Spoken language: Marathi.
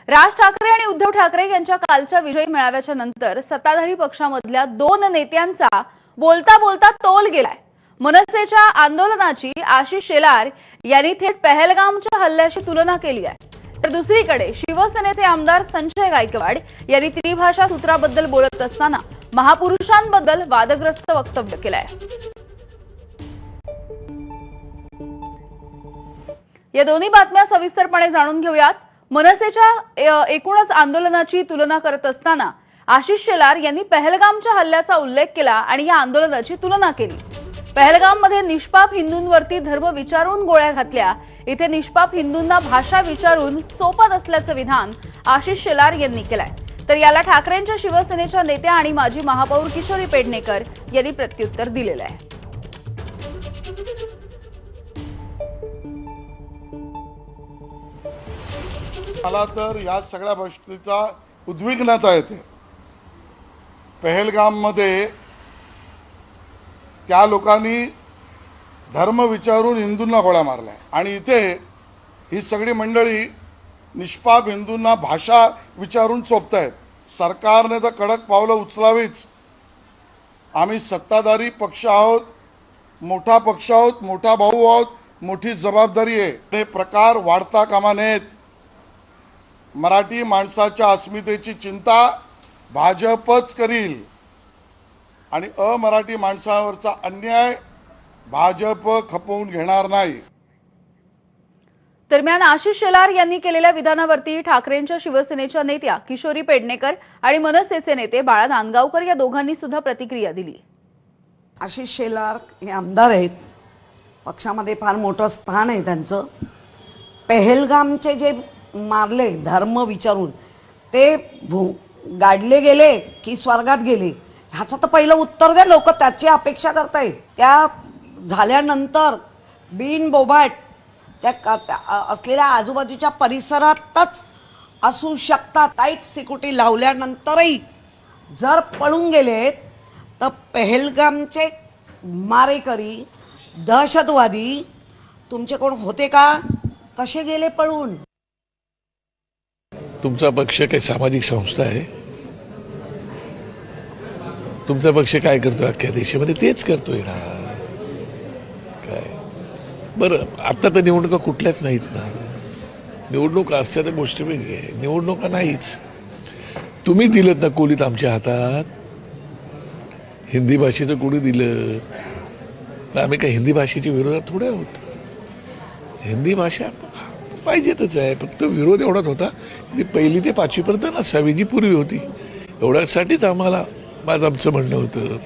राज ठाकरे आणि उद्धव ठाकरे यांच्या कालच्या विजयी मेळाव्याच्या नंतर सत्ताधारी पक्षामधल्या दोन नेत्यांचा बोलता बोलता तोल गेलाय। मनसेच्या आंदोलनाची आशिष शेलार यांनी थेट पहलगामच्या हल्ल्याशी तुलना केली आहे, तर दुसरीकडे शिवसेनेचे आमदार संजय गायकवाड यांनी त्रिभाषा सूत्राबद्दल बोलत असताना महापुरुषांबद्दल वादग्रस्त वक्तव्य केलंय। या दोन्ही बातम्या सविस्तरपणे जाणून घेऊयात। मनसेच्या एकूणच आंदोलनाची तुलना करत असताना आशिष शेलार यांनी पहलगामच्या हल्ल्याचा उल्लेख केला आणि या आंदोलनाची तुलना केली। पहलगाममध्ये निष्पाप हिंदूंवरती धर्म विचारून गोळ्या घातल्या, इथे निष्पाप हिंदूंना भाषा विचारून चोपत असल्याचं विधान आशिष शेलार यांनी केलंय। तर याला ठाकरेंच्या शिवसेनेच्या नेत्या आणि माजी महापौर किशोरी पेडणेकर यांनी प्रत्युत्तर दिलेलं आहे। मला तर या सगळ्या गोष्टीचा उद्विग्नता येते। पहलगाममध्ये त्या लोकांनी धर्म विचारून हिंदूंना गोळ्या मारल्या आणि इथे ही सगळी मंडळी निष्पाप हिंदूंना भाषा विचारून चोपतायत। सरकारने तर कडक पावलं उचलावीच। आम्ही सत्ताधारी पक्ष आहोत, मोठा पक्ष आहोत, मोठा भाऊ आहोत, मोठी जबाबदारी आहे। हे प्रकार वाढता कामा नयेत। मराठी माणसाच्या अस्मितेची चिंता भाजपच करील आणि अमराठी माणसावरचा अन्याय भाजप खपवून घेणार नाही। दरम्यान आशिष शेलार यांनी केलेल्या विधानावरती ठाकरेंच्या शिवसेनेच्या नेत्या किशोरी पेडणेकर आणि मनसेचे नेते बाळा नांदगावकर या दोघांनी सुद्धा प्रतिक्रिया दिली। आशिष शेलार हे आमदार आहेत, पक्षामध्ये फार मोठं स्थान आहे त्यांचं। पहलगामचे जे मारले धर्म विचारून ते गाडले गेले की स्वर्गात गेले, ह्याचं तर पहिलं उत्तर द्या। लोक त्याची अपेक्षा करतायत। त्या झाल्यानंतर बिनबोभाट त्या असलेल्या आजूबाजूच्या परिसरातच असू शकतात। टाईट सिक्युरिटी लावल्यानंतरही जर पळून गेलेत तर पहलगामचे मारेकरी दहशतवादी तुमचे कोण होते का? कसे गेले पळून? तुमचा पक्ष काही सामाजिक संस्था आहे? तुमचा पक्ष काय करतोय अख्ख्या देशामध्ये? तेच करतोय ना। काय बरं, आता तर निवडणुका कुठल्याच नाहीत ना। निवडणुका असत्या तर गोष्ट वेगळी आहे, निवडणुका नाहीच। तुम्ही दिलं ना कोलीत आमच्या हातात, हिंदी भाषेचं कोणी दिलं? आम्ही काय हिंदी भाषेच्या विरोधात थोडे आहोत। हिंदी भाषा पाहिजेतच आहे, फक्त विरोध एवढाच होता की 1ली ते 5वी पर्यंत नसावी, जी पूर्वी होती, एवढ्यासाठीच आम्हाला आमचं म्हणणं होतं।